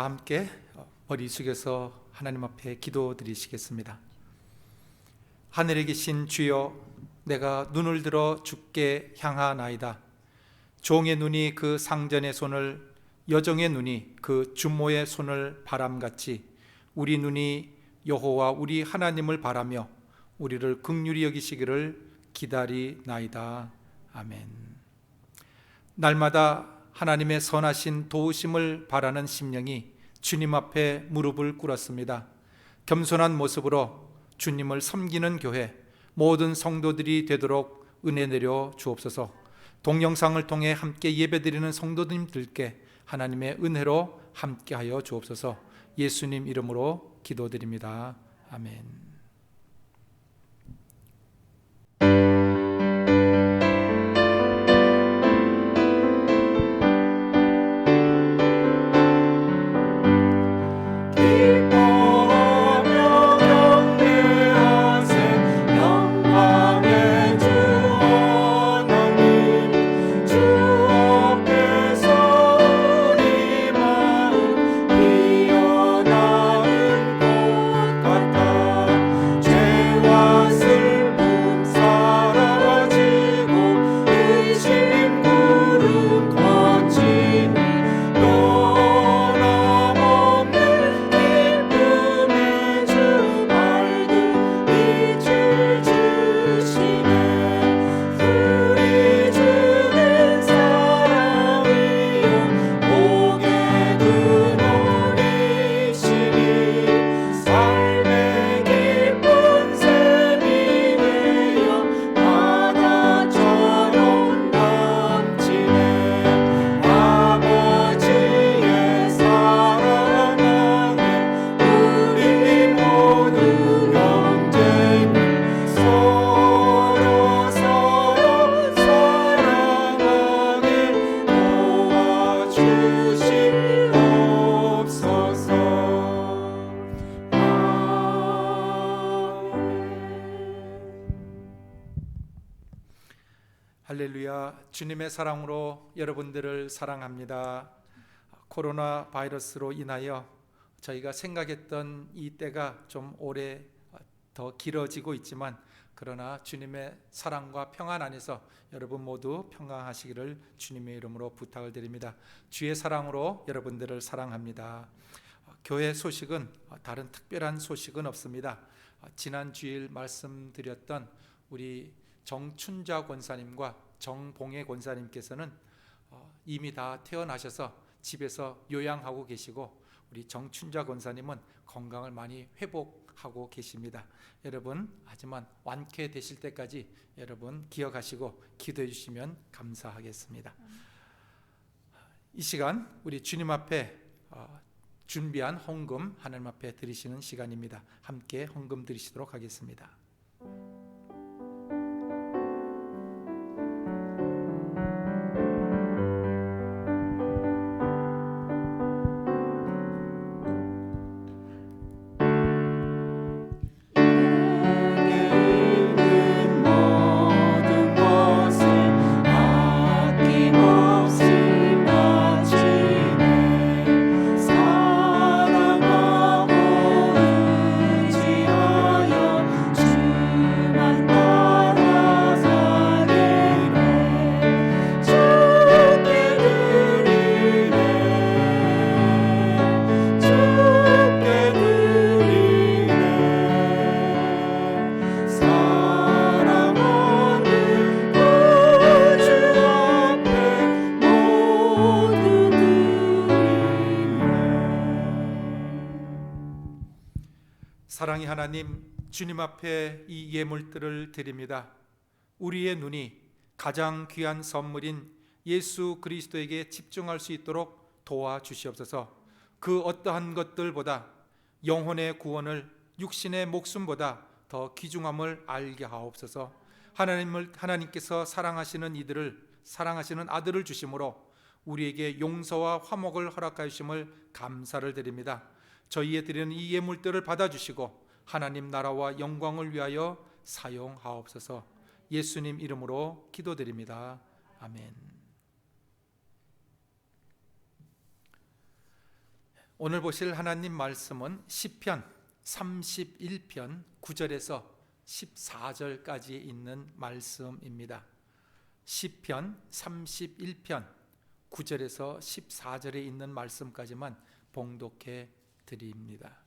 다 함께 머리 숙여서 하나님 앞에 기도드리시겠습니다. 하늘에 계신 주여, 내가 눈을 들어 주께 향하나이다. 종의 눈이 그 상전의 손을, 여종의 눈이 그 주모의 손을 바람같이 우리 눈이 여호와 우리 하나님을 바라며 우리를 긍휼히 여기시기를 기다리나이다. 아멘. 날마다 하나님의 선하신 도우심을 바라는 심령이 주님 앞에 무릎을 꿇었습니다. 겸손한 모습으로 주님을 섬기는 교회, 모든 성도들이 되도록 은혜 내려 주옵소서. 동영상을 통해 함께 예배드리는 성도님들께 하나님의 은혜로 함께하여 주옵소서. 예수님 이름으로 기도드립니다. 아멘. 할렐루야. 주님의 사랑으로 여러분들을 사랑합니다. 코로나 바이러스로 인하여 저희가 생각했던 이 때가 좀 오래 더 길어지고 있지만, 그러나 주님의 사랑과 평안 안에서 여러분 모두 평안하시기를 주님의 이름으로 부탁을 드립니다. 주의 사랑으로 여러분들을 사랑합니다. 교회 소식은 다른 특별한 소식은 없습니다. 지난 주일 말씀드렸던 우리 정춘자 권사님과 정봉혜 권사님께서는 이미 다 퇴원하셔서 집에서 요양하고 계시고, 우리 정춘자 권사님은 건강을 많이 회복하고 계십니다. 여러분, 하지만 완쾌되실 때까지 여러분 기억하시고 기도해 주시면 감사하겠습니다. 이 시간 우리 주님 앞에 준비한 헌금 하나님 앞에 드리시는 시간입니다. 함께 헌금 드리시도록 하겠습니다. 사랑의 하나님, 주님 앞에 이 예물들을 드립니다. 우리의 눈이 가장 귀한 선물인 예수 그리스도에게 집중할 수 있도록 도와주시옵소서. 그 어떠한 것들보다 영혼의 구원을 육신의 목숨보다 더 귀중함을 알게 하옵소서. 하나님께서 사랑하시는 이들을, 사랑하시는 아들을 주심으로 우리에게 용서와 화목을 허락하여 주심을 감사를 드립니다. 저희에 드리는 이 예물들을 받아주시고 하나님 나라와 영광을 위하여 사용하옵소서. 예수님 이름으로 기도드립니다. 아멘. 오늘 보실 하나님 말씀은 시편 31편 9절에서 14절까지 있는 말씀입니다. 시편 31편 9절에서 14절에 있는 말씀까지만 봉독해 드립니다.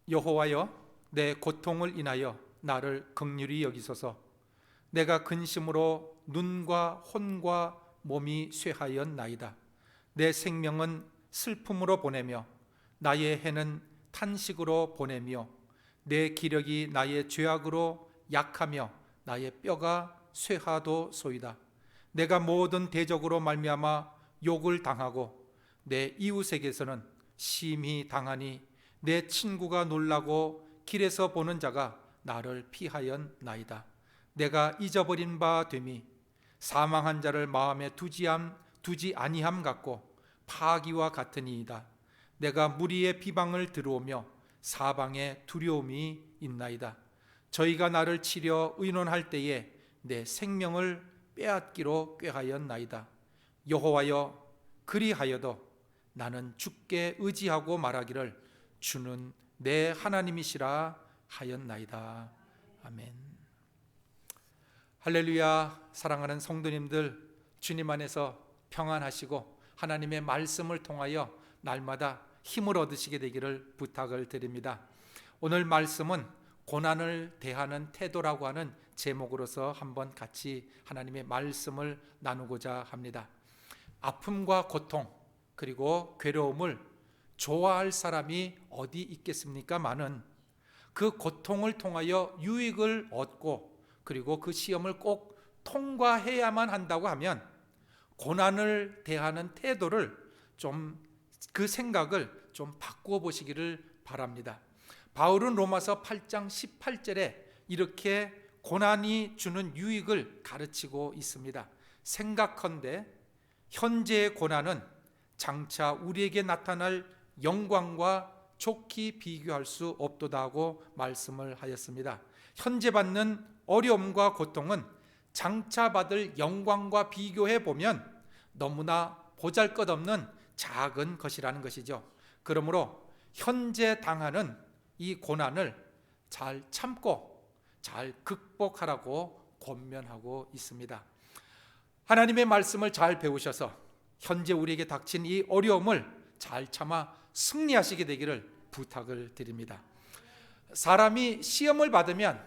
여호와여, 내 고통을 인하여 나를 긍휼히 여기소서. 내가 근심으로 눈과 혼과 몸이 쇠하였나이다. 내 생명은 슬픔으로 보내며 나의 해는 탄식으로 보내며 내 기력이 나의 죄악으로 약하며 나의 뼈가 쇠하도소이다. 내가 모든 대적으로 말미암아 욕을 당하고 내 이웃에게서는 심히 당하니 내 친구가 놀라고 길에서 보는 자가 나를 피하였나이다. 내가 잊어버린 바 됨이 사망한 자를 마음에 두지 아니함 같고 파기와 같으니이다. 내가 무리의 비방을 들어오며 사방에 두려움이 있나이다. 저희가 나를 치려 의논할 때에 내 생명을 빼앗기로 꾀하였나이다. 여호와여, 그리하여도 나는 주께 의지하고 말하기를 주는 내 하나님이시라 하였나이다. 아멘. 할렐루야. 사랑하는 성도님들, 주님 안에서 평안하시고 하나님의 말씀을 통하여 날마다 힘을 얻으시게 되기를 부탁을 드립니다. 오늘 말씀은 고난을 대하는 태도라고 하는 제목으로서 한번 같이 하나님의 말씀을 나누고자 합니다. 아픔과 고통 그리고 괴로움을 좋아할 사람이 어디 있겠습니까? 많은 그 고통을 통하여 유익을 얻고 그리고 그 시험을 꼭 통과해야만 한다고 하면 고난을 대하는 태도를 그 생각을 좀 바꾸어 보시기를 바랍니다. 바울은 로마서 8장 18절에 이렇게 고난이 주는 유익을 가르치고 있습니다. 생각컨대 현재의 고난은 장차 우리에게 나타날 영광과 좋게 비교할 수 없도다고 말씀을 하였습니다. 현재 받는 어려움과 고통은 장차 받을 영광과 비교해 보면 너무나 보잘것없는 작은 것이라는 것이죠. 그러므로 현재 당하는 이 고난을 잘 참고 잘 극복하라고 권면하고 있습니다. 하나님의 말씀을 잘 배우셔서 현재 우리에게 닥친 이 어려움을 잘 참아 승리하시게 되기를 부탁을 드립니다. 사람이 시험을 받으면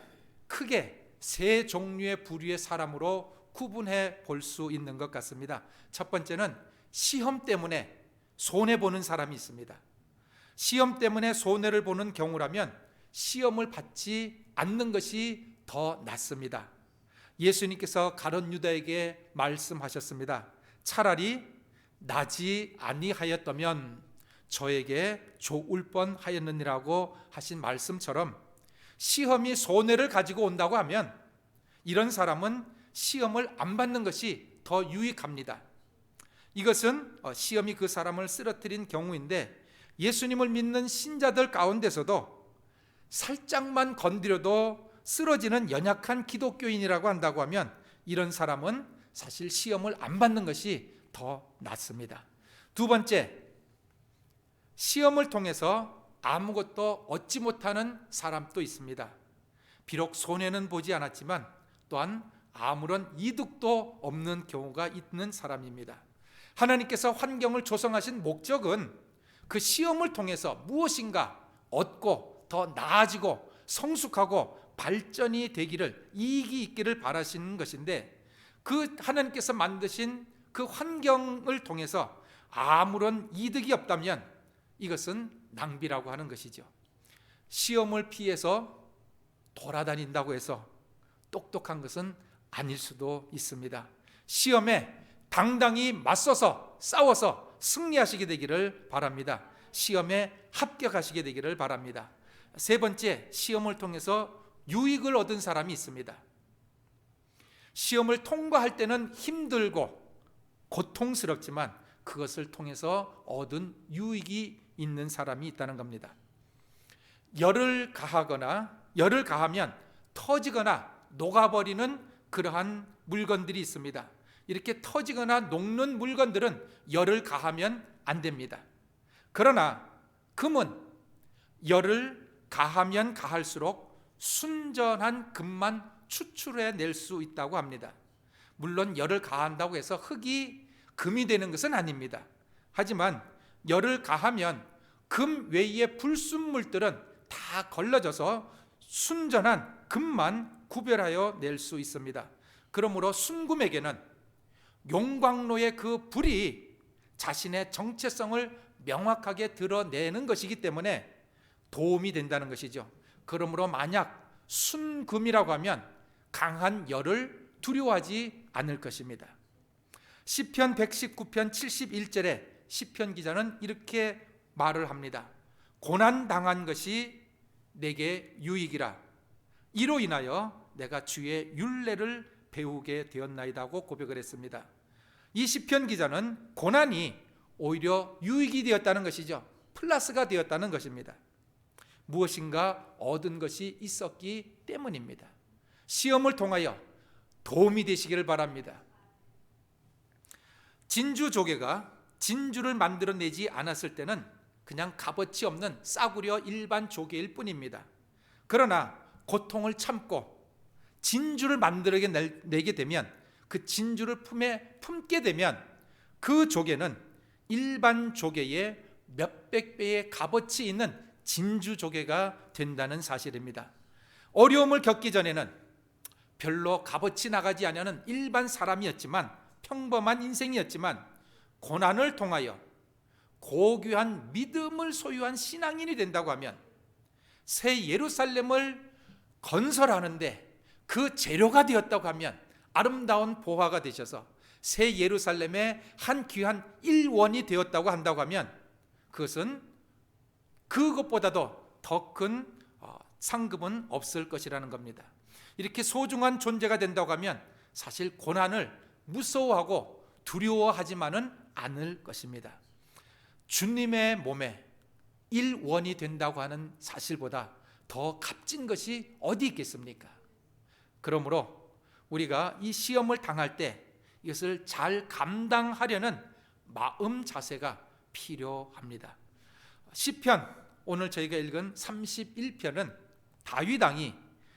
크게 세 종류의 부류의 사람으로 구분해 볼 수 있는 것 같습니다. 첫 번째는 시험 때문에 손해보는 사람이 있습니다. 시험 때문에 손해를 보는 경우라면 시험을 받지 않는 것이 더 낫습니다. 예수님께서 가룟 유다에게 말씀하셨습니다. 차라리 나지 아니하였다면 저에게 좋을 뻔하였느니라고 하신 말씀처럼 시험이 손해를 가지고 온다고 하면 이런 사람은 시험을 안 받는 것이 더 유익합니다. 이것은 시험이 그 사람을 쓰러뜨린 경우인데 예수님을 믿는 신자들 가운데서도 살짝만 건드려도 쓰러지는 연약한 기독교인이라고 한다고 하면 이런 사람은 사실 시험을 안 받는 것이 더 낫습니다. 두 번째, 시험을 통해서 아무것도 얻지 못하는 사람도 있습니다. 비록 손해는 보지 않았지만 또한 아무런 이득도 없는 경우가 있는 사람입니다. 하나님께서 환경을 조성하신 목적은 그 시험을 통해서 무엇인가 얻고 더 나아지고 성숙하고 발전이 되기를, 이익이 있기를 바라시는 것인데 그 하나님께서 만드신 그 환경을 통해서 아무런 이득이 없다면 이것은 낭비라고 하는 것이죠. 시험을 피해서 돌아다닌다고 해서 똑똑한 것은 아닐 수도 있습니다. 시험에 당당히 맞서서 싸워서 승리하시게 되기를 바랍니다. 시험에 합격하시게 되기를 바랍니다. 세 번째, 시험을 통해서 유익을 얻은 사람이 있습니다. 시험을 통과할 때는 힘들고 고통스럽지만 그것을 통해서 얻은 유익이 있는 사람이 있다는 겁니다. 열을 가하면 터지거나 녹아버리는 그러한 물건들이 있습니다. 이렇게 터지거나 녹는 물건들은 열을 가하면 안 됩니다. 그러나 금은 열을 가하면 가할수록 순전한 금만 추출해낼 수 있다고 합니다. 물론 열을 가한다고 해서 흙이 금이 되는 것은 아닙니다. 하지만 열을 가하면 금 외의 불순물들은 다 걸러져서 순전한 금만 구별하여 낼 수 있습니다. 그러므로 순금에게는 용광로의 그 불이 자신의 정체성을 명확하게 드러내는 것이기 때문에 도움이 된다는 것이죠. 그러므로 만약 순금이라고 하면 강한 열을 두려워하지 않을 것입니다. 시편 119편 71절에 시편 기자는 이렇게 말을 합니다. 고난 당한 것이 내게 유익이라. 이로 인하여 내가 주의 율례를 배우게 되었나이다고 고백을 했습니다. 이 시편 기자는 고난이 오히려 유익이 되었다는 것이죠. 플러스가 되었다는 것입니다. 무엇인가 얻은 것이 있었기 때문입니다. 시험을 통하여 도움이 되시기를 바랍니다. 진주 조개가 진주를 만들어내지 않았을 때는 그냥 값어치 없는 싸구려 일반 조개일 뿐입니다. 그러나 고통을 참고 진주를 만들어내게 되면, 그 진주를 품에 품게 되면 그 조개는 일반 조개의 몇백 배의 값어치 있는 진주 조개가 된다는 사실입니다. 어려움을 겪기 전에는 별로 값어치 나가지 않는 일반 사람이었지만, 평범한 인생이었지만, 고난을 통하여 고귀한 믿음을 소유한 신앙인이 된다고 하면 새 예루살렘을 건설하는데 그 재료가 되었다고 하면, 아름다운 보화가 되셔서 새 예루살렘의 한 귀한 일원이 되었다고 한다고 하면, 그것은 그것보다도 더 큰 상급은 없을 것이라는 겁니다. 이렇게 소중한 존재가 된다고 하면 사실 고난을 무서워하고 두려워하지만은 않을 것입니다. 주님의 몸에 일원이 된다고 하는 사실보다 더 값진 것이 어디 있겠습니까? 그러므로 우리가 이 시험을 당할 때 이것을 잘 감당하려는 마음 자세가 필요합니다. 시편, 오늘 저희가 읽은 31편은 다윗 왕이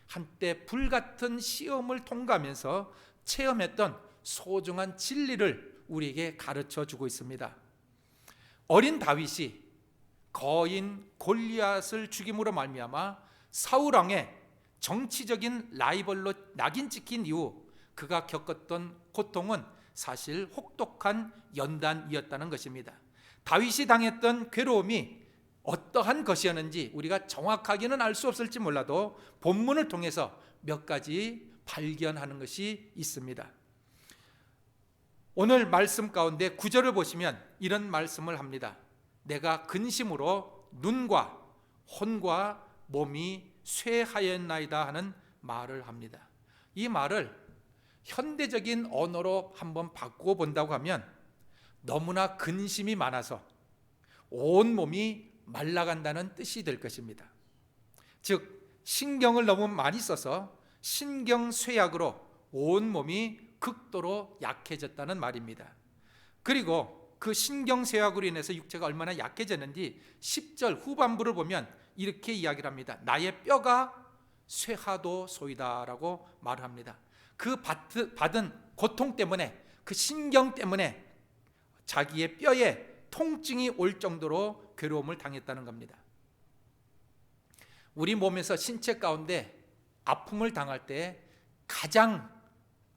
한때 불같은 시험을 통과하면서 체험했던 소중한 진리를 우리에게 가르쳐 주고 있습니다. 어린 다윗이 거인 골리앗을 죽임으로 말미암아 사울 왕의 정치적인 라이벌로 낙인 찍힌 이후 그가 겪었던 고통은 사실 혹독한 연단이었다는 것입니다. 다윗이 당했던 괴로움이 어떠한 것이었는지 우리가 정확하게는 알 수 없을지 몰라도 본문을 통해서 몇 가지 발견하는 것이 있습니다. 오늘 말씀 가운데 9절을 보시면 이런 말씀을 합니다. 내가 근심으로 눈과 혼과 몸이 쇠하였나이다 하는 말을 합니다. 이 말을 현대적인 언어로 한번 바꾸어 본다고 하면 너무나 근심이 많아서 온 몸이 말라간다는 뜻이 될 것입니다. 즉 신경을 너무 많이 써서 신경쇠약으로 온 몸이 극도로 약해졌다는 말입니다. 그리고 그 신경쇠약으로 인해서 육체가 얼마나 약해졌는지 10절 후반부를 보면 이렇게 이야기를 합니다. 나의 뼈가 쇠하도소이다 라고 말을 합니다. 그 받은 고통 때문에, 그 신경 때문에 자기의 뼈에 통증이 올 정도로 괴로움을 당했다는 겁니다. 우리 몸에서 신체 가운데 아픔을 당할 때 가장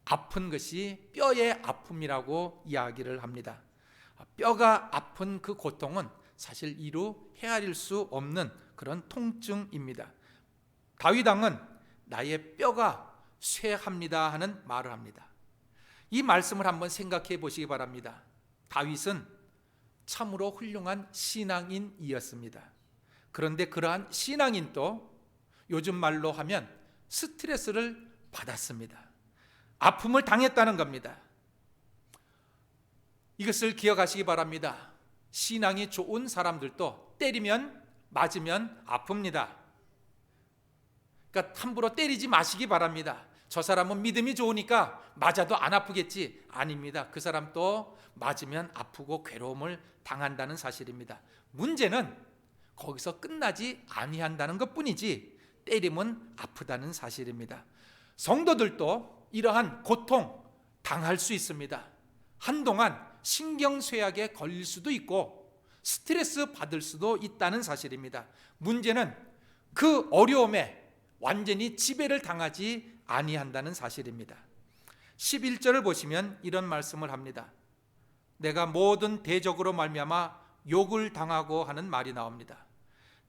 아픈 것이 뼈의 아픔이라고 이야기를 합니다. 뼈가 아픈 그 고통은 사실 이루 헤아릴 수 없는 그런 통증입니다. 다윗 왕은 나의 뼈가 쇠합니다 하는 말을 합니다. 이 말씀을 한번 생각해 보시기 바랍니다. 다윗은 참으로 훌륭한 신앙인이었습니다. 그런데 그러한 신앙인도 요즘 말로 하면 스트레스를 받았습니다. 아픔을 당했다는 겁니다. 이것을 기억하시기 바랍니다. 신앙이 좋은 사람들도 때리면 맞으면 아픕니다. 그러니까 함부로 때리지 마시기 바랍니다. 저 사람은 믿음이 좋으니까 맞아도 안 아프겠지. 아닙니다. 그 사람도 맞으면 아프고 괴로움을 당한다는 사실입니다. 문제는 거기서 끝나지 아니한다는 것뿐이지 때리면 아프다는 사실입니다. 성도들도 이러한 고통 당할 수 있습니다. 한동안 신경쇠약에 걸릴 수도 있고 스트레스 받을 수도 있다는 사실입니다. 문제는 그 어려움에 완전히 지배를 당하지 아니한다는 사실입니다. 11절을 보시면 이런 말씀을 합니다. 내가 모든 대적으로 말미암아 욕을 당하고 하는 말이 나옵니다.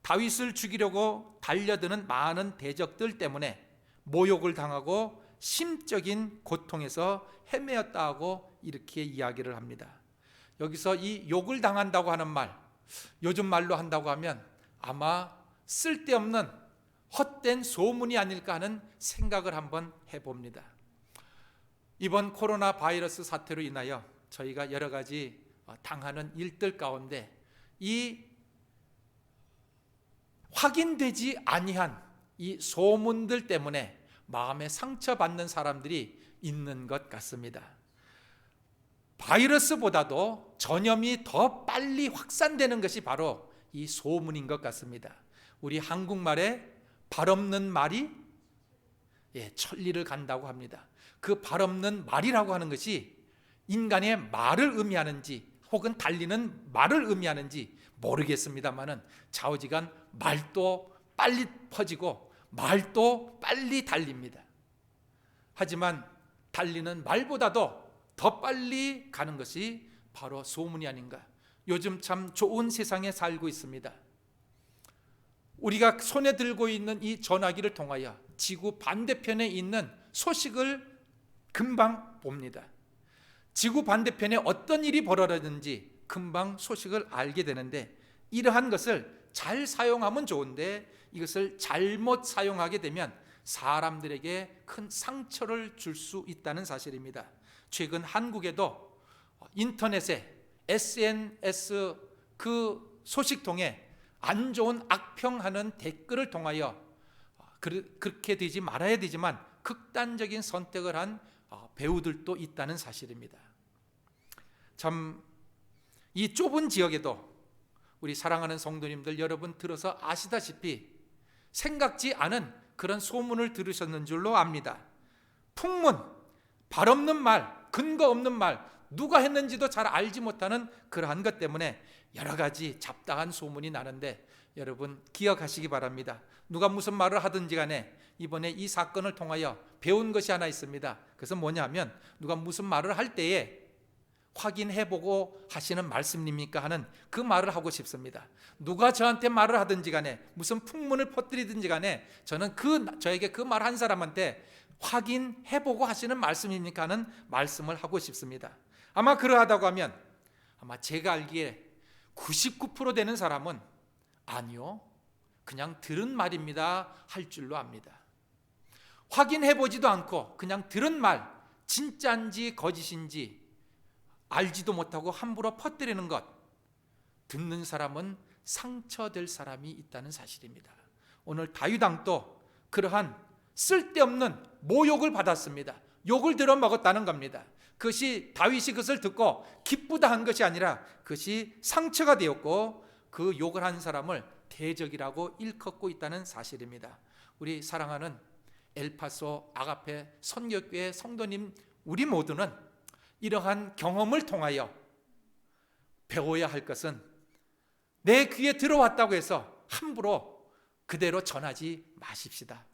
다윗을 죽이려고 달려드는 많은 대적들 때문에 모욕을 당하고 심적인 고통에서 헤매었다 하고 이렇게 이야기를 합니다. 여기서 이 욕을 당한다고 하는 말, 요즘 말로 한다고 하면 아마 쓸데없는 헛된 소문이 아닐까 하는 생각을 한번 해봅니다. 이번 코로나 바이러스 사태로 인하여 저희가 여러 가지 당하는 일들 가운데 이 확인되지 아니한 이 소문들 때문에 마음에 상처받는 사람들이 있는 것 같습니다. 바이러스보다도 전염이 더 빨리 확산되는 것이 바로 이 소문인 것 같습니다. 우리 한국말에 발 없는 말이 천리를 간다고 합니다. 그 발 없는 말이라고 하는 것이 인간의 말을 의미하는지 혹은 달리는 말을 의미하는지 모르겠습니다만은 좌우지간 말도 빨리 퍼지고 말도 빨리 달립니다. 하지만 달리는 말보다도 더 빨리 가는 것이 바로 소문이 아닌가. 요즘 참 좋은 세상에 살고 있습니다. 우리가 손에 들고 있는 이 전화기를 통하여 지구 반대편에 있는 소식을 금방 봅니다. 지구 반대편에 어떤 일이 벌어졌는지 금방 소식을 알게 되는데 이러한 것을 잘 사용하면 좋은데 이것을 잘못 사용하게 되면 사람들에게 큰 상처를 줄 수 있다는 사실입니다. 최근 한국에도 인터넷에 SNS 그 소식통에 안 좋은 악평하는 댓글을 통하여 그렇게 되지 말아야 되지만 극단적인 선택을 한 배우들도 있다는 사실입니다. 참 이 좁은 지역에도 우리 사랑하는 성도님들 여러분 들어서 아시다시피 생각지 않은 그런 소문을 들으셨는 줄로 압니다. 풍문, 발 없는 말, 근거 없는 말, 누가 했는지도 잘 알지 못하는 그러한 것 때문에 여러 가지 잡다한 소문이 나는데 여러분 기억하시기 바랍니다. 누가 무슨 말을 하든지 간에 이번에 이 사건을 통하여 배운 것이 하나 있습니다. 그래서 뭐냐면 누가 무슨 말을 할 때에 확인해보고 하시는 말씀입니까 하는 그 말을 하고 싶습니다. 누가 저한테 말을 하든지 간에 무슨 풍문을 퍼뜨리든지 간에 저는 저에게 그 말 한 사람한테 확인해보고 하시는 말씀입니까 하는 말씀을 하고 싶습니다. 아마 그러하다고 하면 아마 제가 알기에 99% 되는 사람은 아니요, 그냥 들은 말입니다 할 줄로 압니다. 확인해보지도 않고 그냥 들은 말 진짜인지 거짓인지 알지도 못하고 함부로 퍼뜨리는 것, 듣는 사람은 상처될 사람이 있다는 사실입니다. 오늘 다윗 왕도 그러한 쓸데없는 모욕을 받았습니다. 욕을 들어먹었다는 겁니다. 그것이 다윗이 그것을 듣고 기쁘다 한 것이 아니라 그것이 상처가 되었고 그 욕을 한 사람을 대적이라고 일컫고 있다는 사실입니다. 우리 사랑하는 엘파소 아가페 선교교회 성도님 우리 모두는 이러한 경험을 통하여 배워야 할 것은 내 귀에 들어왔다고 해서 함부로 그대로 전하지 마십시다.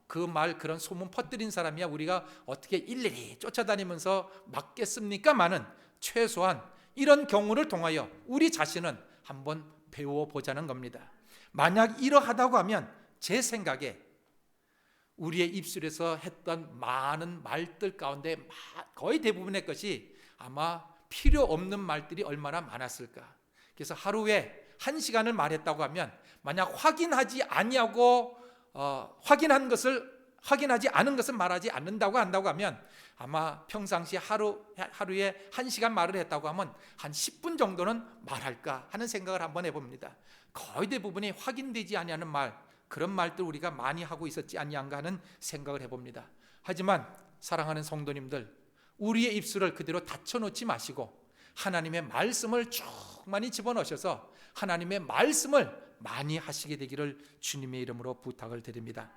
그 말 그런 소문 퍼뜨린 사람이야 우리가 어떻게 일일이 쫓아다니면서 막겠습니까마는 최소한 이런 경우를 통하여 우리 자신은 한번 배워보자는 겁니다. 만약 이러하다고 하면 제 생각에 우리의 입술에서 했던 많은 말들 가운데 거의 대부분의 것이 아마 필요 없는 말들이 얼마나 많았을까. 그래서 하루에 1시간을 말했다고 하면 만약 확인하지 아니하고 확인하지 않은 것을 말하지 않는다고 한다고 하면 아마 평상시 하루에 1시간 말을 했다고 하면 한 10분 정도는 말할까 하는 생각을 한번 해봅니다. 거의 대부분이 확인되지 아니하는 말, 그런 말들 우리가 많이 하고 있었지 아니한가 하는 생각을 해봅니다. 하지만 사랑하는 성도님들, 우리의 입술을 그대로 닫혀놓지 마시고 하나님의 말씀을 충만히 집어넣으셔서 하나님의 말씀을 많이 하시게 되기를 주님의 이름으로 부탁을 드립니다.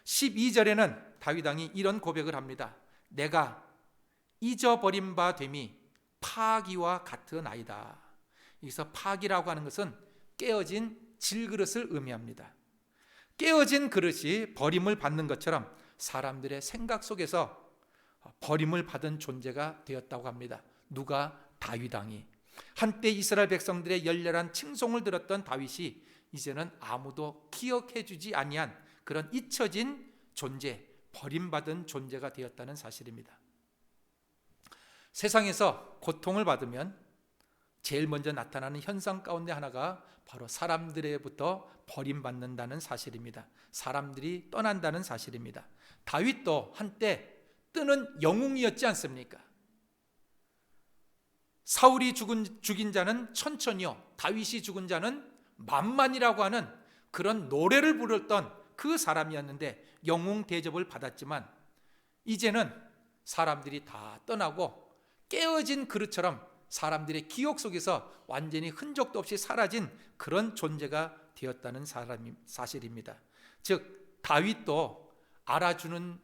12절에는 다윗 왕이 이런 고백을 합니다. 내가 잊어버린 바 됨이 파기와 같으나이다. 여기서 파기라고 하는 것은 깨어진 질그릇을 의미합니다. 깨어진 그릇이 버림을 받는 것처럼 사람들의 생각 속에서 버림을 받은 존재가 되었다고 합니다. 누가? 다윗 왕이. 한때 이스라엘 백성들의 열렬한 칭송을 들었던 다윗이 이제는 아무도 기억해 주지 아니한 그런 잊혀진 존재, 버림받은 존재가 되었다는 사실입니다. 세상에서 고통을 받으면 제일 먼저 나타나는 현상 가운데 하나가 바로 사람들에부터 버림받는다는 사실입니다. 사람들이 떠난다는 사실입니다. 다윗도 한때 뜨는 영웅이었지 않습니까? 사울이 죽인 자는 천천히요, 다윗이 죽은 자는 만만이라고 하는 그런 노래를 부르던 그 사람이었는데 영웅 대접을 받았지만 이제는 사람들이 다 떠나고 깨어진 그릇처럼 사람들의 기억 속에서 완전히 흔적도 없이 사라진 그런 존재가 되었다는 사실입니다. 즉 다윗도 알아주는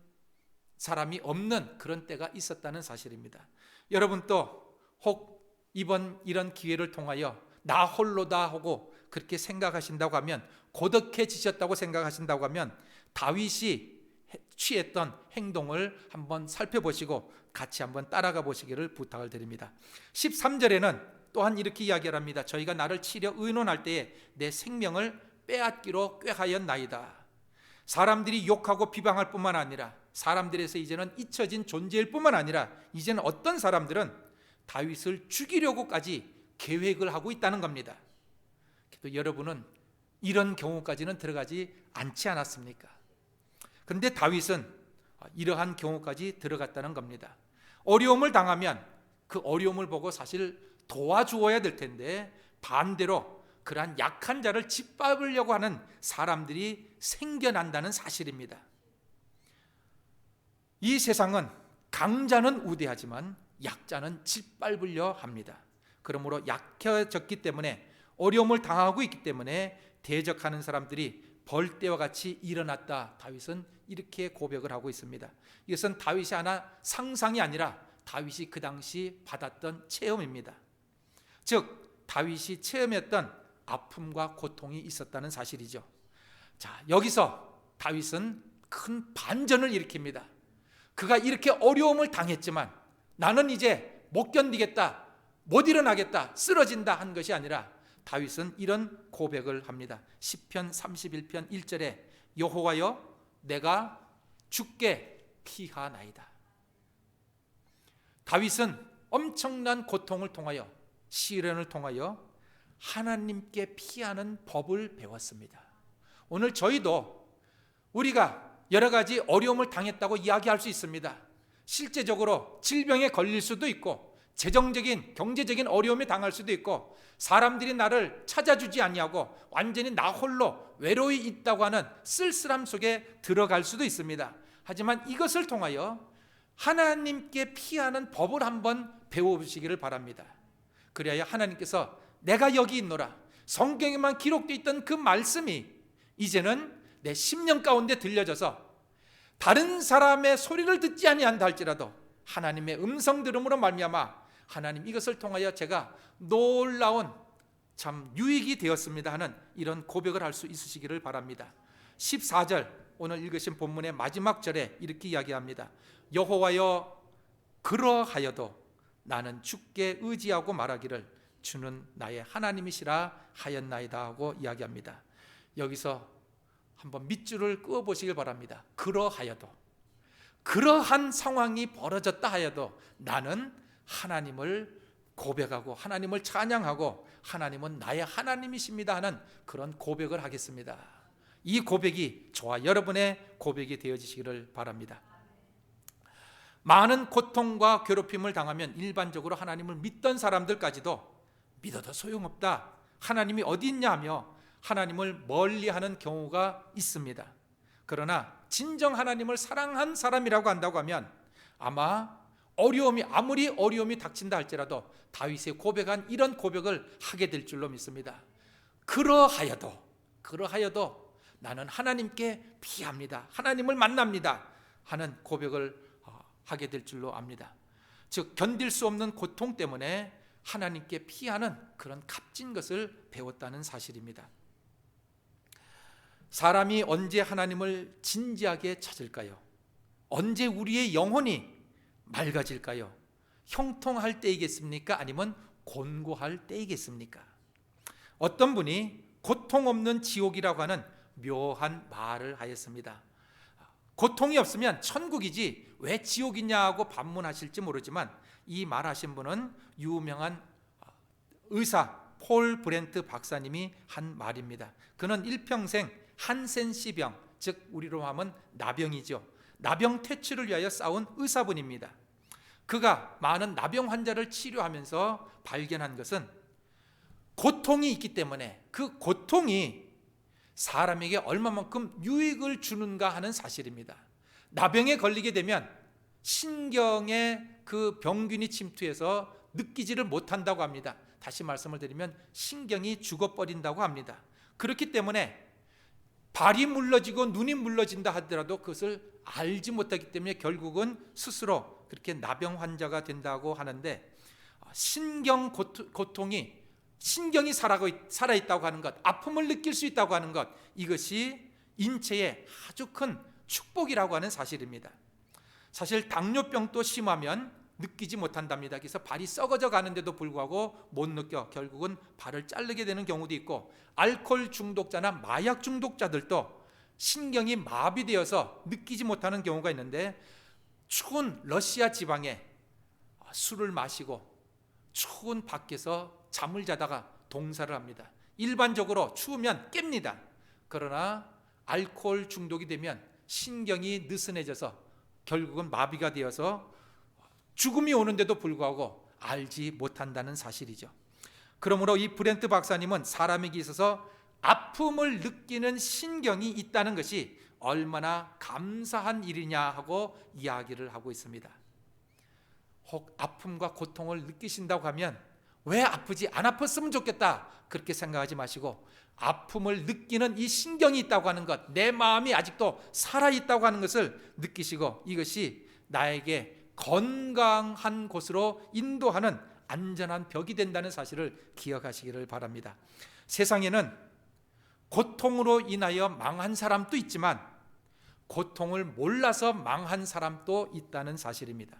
사람이 없는 그런 때가 있었다는 사실입니다. 여러분도 혹 이번 이런 기회를 통하여 나 홀로다 하고 그렇게 생각하신다고 하면, 고독해지셨다고 생각하신다고 하면 다윗이 취했던 행동을 한번 살펴보시고 같이 한번 따라가 보시기를 부탁을 드립니다. 13절에는 또한 이렇게 이야기를 합니다. 저희가 나를 치려 의논할 때에 내 생명을 빼앗기로 꾀하였나이다. 사람들이 욕하고 비방할 뿐만 아니라 사람들에서 이제는 잊혀진 존재일 뿐만 아니라 이제는 어떤 사람들은 다윗을 죽이려고까지 계획을 하고 있다는 겁니다. 또 여러분은 이런 경우까지는 들어가지 않지 않았습니까? 그런데 다윗은 이러한 경우까지 들어갔다는 겁니다. 어려움을 당하면 그 어려움을 보고 사실 도와주어야 될 텐데 반대로 그러한 약한 자를 짓밟으려고 하는 사람들이 생겨난다는 사실입니다. 이 세상은 강자는 우대하지만 약자는 짓밟으려 합니다. 그러므로 약해졌기 때문에, 어려움을 당하고 있기 때문에 대적하는 사람들이 벌떼와 같이 일어났다. 다윗은 이렇게 고백을 하고 있습니다. 이것은 다윗이 하나 상상이 아니라 다윗이 그 당시 받았던 체험입니다. 즉 다윗이 체험했던 아픔과 고통이 있었다는 사실이죠. 자, 여기서 다윗은 큰 반전을 일으킵니다. 그가 이렇게 어려움을 당했지만 나는 이제 못 견디겠다, 못 일어나겠다, 쓰러진다 한 것이 아니라 다윗은 이런 고백을 합니다. 시편 31편 1절에 여호와여 내가 주께 피하나이다. 다윗은 엄청난 고통을 통하여, 시련을 통하여 하나님께 피하는 법을 배웠습니다. 오늘 저희도 우리가 여러 가지 어려움을 당했다고 이야기할 수 있습니다. 실제적으로 질병에 걸릴 수도 있고 재정적인, 경제적인 어려움에 당할 수도 있고 사람들이 나를 찾아주지 아니하고 완전히 나 홀로 외로이 있다고 하는 쓸쓸함 속에 들어갈 수도 있습니다. 하지만 이것을 통하여 하나님께 피하는 법을 한번 배워보시기를 바랍니다. 그래야 하나님께서 내가 여기 있노라, 성경에만 기록되어 있던 그 말씀이 이제는 내 심령 가운데 들려져서 다른 사람의 소리를 듣지 아니한다 할지라도 하나님의 음성 들음으로 말미암아 하나님 이것을 통하여 제가 놀라운 참 유익이 되었습니다 하는 이런 고백을 할 수 있으시기를 바랍니다. 14절 오늘 읽으신 본문의 마지막 절에 이렇게 이야기합니다. 여호와여 그러하여도 나는 주께 의지하고 말하기를 주는 나의 하나님이시라 하였나이다 하고 이야기합니다. 여기서 한번 밑줄을 그어 보시길 바랍니다. 그러하여도, 그러한 상황이 벌어졌다 하여도 나는 하나님을 고백하고 하나님을 찬양하고 하나님은 나의 하나님이십니다 하는 그런 고백을 하겠습니다. 이 고백이 저와 여러분의 고백이 되어지시기를 바랍니다. 많은 고통과 괴롭힘을 당하면 일반적으로 하나님을 믿던 사람들까지도 믿어도 소용없다, 하나님이 어디 있냐 하며 하나님을 멀리하는 경우가 있습니다. 그러나 진정 하나님을 사랑한 사람이라고 한다고 하면 아마 아무리 어려움이 닥친다 할지라도 다윗의 고백한 이런 고백을 하게 될 줄로 믿습니다. 그러하여도 나는 하나님께 피합니다. 하나님을 만납니다. 하는 고백을 하게 될 줄로 압니다. 즉 견딜 수 없는 고통 때문에 하나님께 피하는 그런 값진 것을 배웠다는 사실입니다. 사람이 언제 하나님을 진지하게 찾을까요? 언제 우리의 영혼이 맑아질까요? 형통할 때이겠습니까? 아니면 곤고할 때이겠습니까? 어떤 분이 고통 없는 지옥이라고 하는 묘한 말을 하였습니다. 고통이 없으면 천국이지 왜 지옥이냐고 반문하실지 모르지만 이 말하신 분은 유명한 의사 폴 브렌트 박사님이 한 말입니다. 그는 일평생 한센시병, 즉 우리로 하면 나병이죠. 나병 퇴치를 위하여 싸운 의사분입니다. 그가 많은 나병 환자를 치료하면서 발견한 것은 고통이 있기 때문에 그 고통이 사람에게 얼마만큼 유익을 주는가 하는 사실입니다. 나병에 걸리게 되면 신경에 그 병균이 침투해서 느끼지를 못한다고 합니다. 다시 말씀을 드리면 신경이 죽어버린다고 합니다. 그렇기 때문에 발이 물러지고 눈이 물러진다 하더라도 그것을 알지 못하기 때문에 결국은 스스로 그렇게 나병 환자가 된다고 하는데, 신경 고통이 신경이 살아있다고 하는 것, 아픔을 느낄 수 있다고 하는 것, 이것이 인체의 아주 큰 축복이라고 하는 사실입니다. 사실 당뇨병도 심하면 느끼지 못한답니다. 그래서 발이 썩어져 가는데도 불구하고 못 느껴 결국은 발을 자르게 되는 경우도 있고, 알코올 중독자나 마약 중독자들도 신경이 마비되어서 느끼지 못하는 경우가 있는데, 추운 러시아 지방에 술을 마시고 추운 밖에서 잠을 자다가 동사를 합니다. 일반적으로 추우면 깹니다. 그러나 알코올 중독이 되면 신경이 느슨해져서 결국은 마비가 되어서 죽음이 오는데도 불구하고 알지 못한다는 사실이죠. 그러므로 이 브렌트 박사님은 사람에게 있어서 아픔을 느끼는 신경이 있다는 것이 얼마나 감사한 일이냐 하고 이야기를 하고 있습니다. 혹 아픔과 고통을 느끼신다고 하면 왜 아프지? 안 아팠으면 좋겠다 그렇게 생각하지 마시고, 아픔을 느끼는 이 신경이 있다고 하는 것, 내 마음이 아직도 살아있다고 하는 것을 느끼시고, 이것이 나에게 건강한 곳으로 인도하는 안전한 벽이 된다는 사실을 기억하시기를 바랍니다. 세상에는 고통으로 인하여 망한 사람도 있지만 고통을 몰라서 망한 사람도 있다는 사실입니다.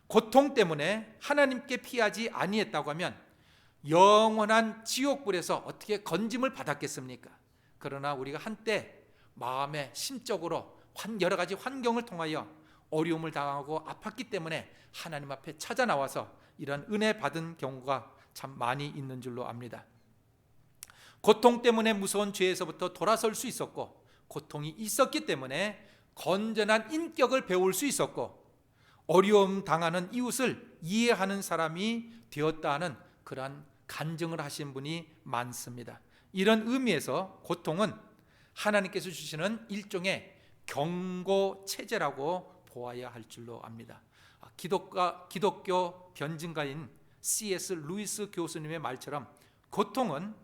고통 때문에 하나님께 피하지 아니했다고 하면 영원한 지옥불에서 어떻게 건짐을 받았겠습니까? 그러나 우리가 한때 마음에 심적으로 여러 가지 환경을 통하여 어려움을 당하고 아팠기 때문에 하나님 앞에 찾아 나와서 이런 은혜 받은 경우가 참 많이 있는 줄로 압니다. 고통 때문에 무서운 죄에서부터 돌아설 수 있었고, 고통이 있었기 때문에 건전한 인격을 배울 수 있었고, 어려움 당하는 이웃을 이해하는 사람이 되었다 하는 그러한 간증을 하신 분이 많습니다. 이런 의미에서 고통은 하나님께서 주시는 일종의 경고 체제라고 보아야 할 줄로 압니다. 기독교 변증가인 C.S. 루이스 교수님의 말처럼 고통은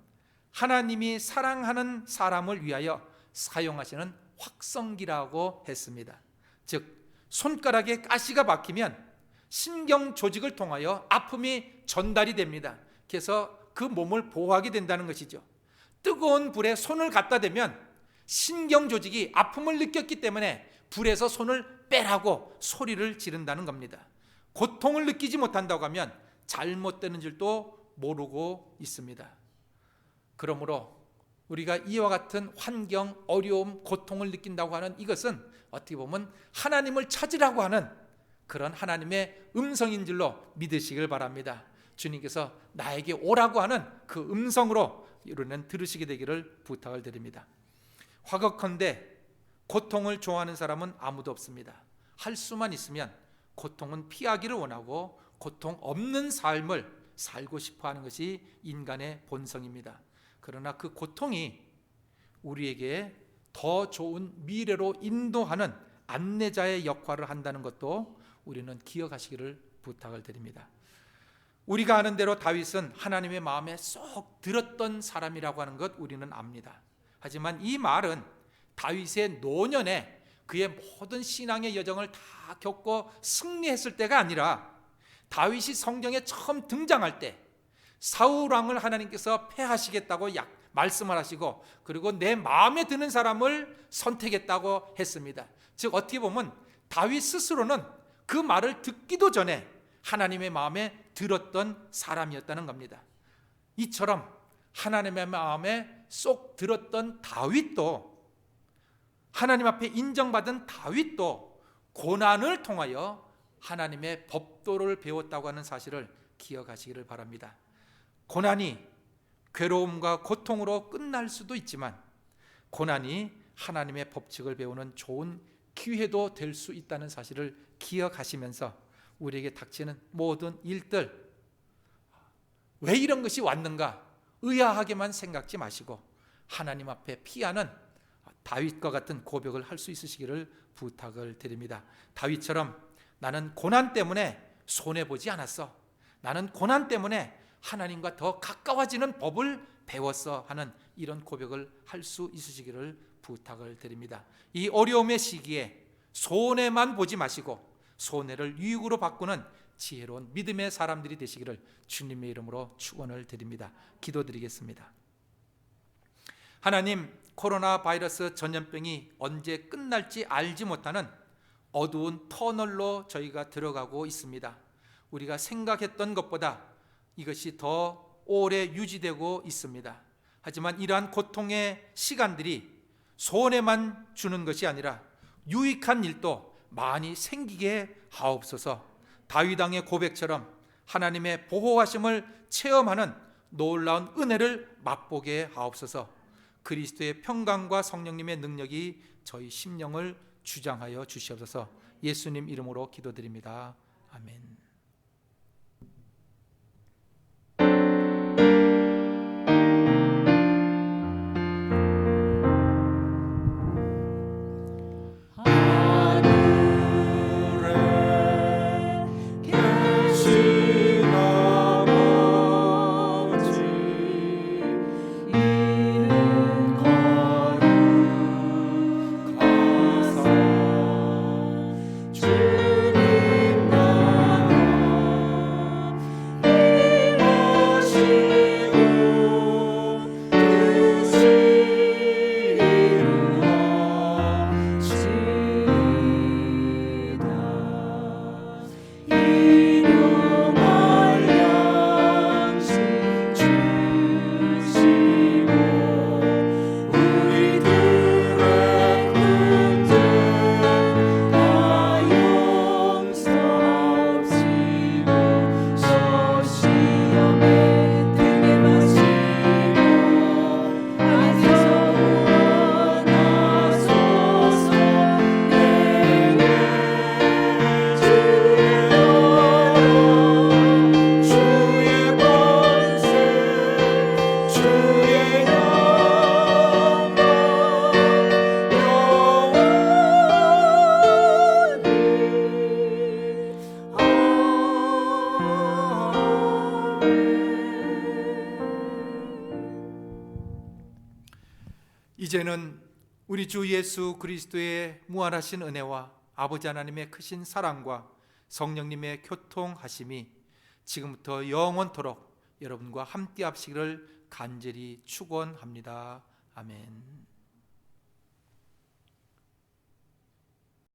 하나님이 사랑하는 사람을 위하여 사용하시는 확성기라고 했습니다. 즉 손가락에 가시가 박히면 신경 조직을 통하여 아픔이 전달이 됩니다. 그래서 그 몸을 보호하게 된다는 것이죠. 뜨거운 불에 손을 갖다 대면 신경 조직이 아픔을 느꼈기 때문에 불에서 손을 빼라고 소리를 지른다는 겁니다. 고통을 느끼지 못한다고 하면 잘못되는 줄도 모르고 있습니다. 그러므로 우리가 이와 같은 환경, 어려움, 고통을 느낀다고 하는 이것은 어떻게 보면 하나님을 찾으라고 하는 그런 하나님의 음성인 줄로 믿으시길 바랍니다. 주님께서 나에게 오라고 하는 그 음성으로 이루는 들으시게 되기를 부탁을 드립니다. 화극헌데 고통을 좋아하는 사람은 아무도 없습니다. 할 수만 있으면 고통은 피하기를 원하고 고통 없는 삶을 살고 싶어 하는 것이 인간의 본성입니다. 그러나 그 고통이 우리에게 더 좋은 미래로 인도하는 안내자의 역할을 한다는 것도 우리는 기억하시기를 부탁을 드립니다. 우리가 아는 대로 다윗은 하나님의 마음에 쏙 들었던 사람이라고 하는 것 우리는 압니다. 하지만 이 말은 다윗의 노년에 그의 모든 신앙의 여정을 다 겪고 승리했을 때가 아니라 다윗이 성경에 처음 등장할 때 사울 왕을 하나님께서 패하시겠다고 말씀을 하시고, 그리고 내 마음에 드는 사람을 선택했다고 했습니다. 즉 어떻게 보면 다윗 스스로는 그 말을 듣기도 전에 하나님의 마음에 들었던 사람이었다는 겁니다. 이처럼 하나님의 마음에 쏙 들었던 다윗도, 하나님 앞에 인정받은 다윗도 고난을 통하여 하나님의 법도를 배웠다고 하는 사실을 기억하시기를 바랍니다. 고난이 괴로움과 고통으로 끝날 수도 있지만 고난이 하나님의 법칙을 배우는 좋은 기회도 될 수 있다는 사실을 기억하시면서 우리에게 닥치는 모든 일들, 왜 이런 것이 왔는가 의아하게만 생각지 마시고 하나님 앞에 피하는 다윗과 같은 고백을 할 수 있으시기를 부탁을 드립니다. 다윗처럼 나는 고난 때문에 손해보지 않았어, 나는 고난 때문에 하나님과 더 가까워지는 법을 배웠어 하는 이런 고백을 할 수 있으시기를 부탁을 드립니다. 이 어려움의 시기에 손해만 보지 마시고 손해를 유익으로 바꾸는 지혜로운 믿음의 사람들이 되시기를 주님의 이름으로 축원을 드립니다. 기도드리겠습니다. 하나님, 코로나 바이러스 전염병이 언제 끝날지 알지 못하는 어두운 터널로 저희가 들어가고 있습니다. 우리가 생각했던 것보다 이것이 더 오래 유지되고 있습니다. 하지만 이러한 고통의 시간들이 손해만 주는 것이 아니라 유익한 일도 많이 생기게 하옵소서. 다윗 왕의 고백처럼 하나님의 보호하심을 체험하는 놀라운 은혜를 맛보게 하옵소서. 그리스도의 평강과 성령님의 능력이 저희 심령을 주장하여 주시옵소서. 예수님 이름으로 기도드립니다. 아멘. 이제는 우리 주 예수 그리스도의 무한하신 은혜와 아버지 하나님의 크신 사랑과 성령님의 교통하심이 지금부터 영원토록 여러분과 함께 하시기를 간절히 축원합니다. 아멘.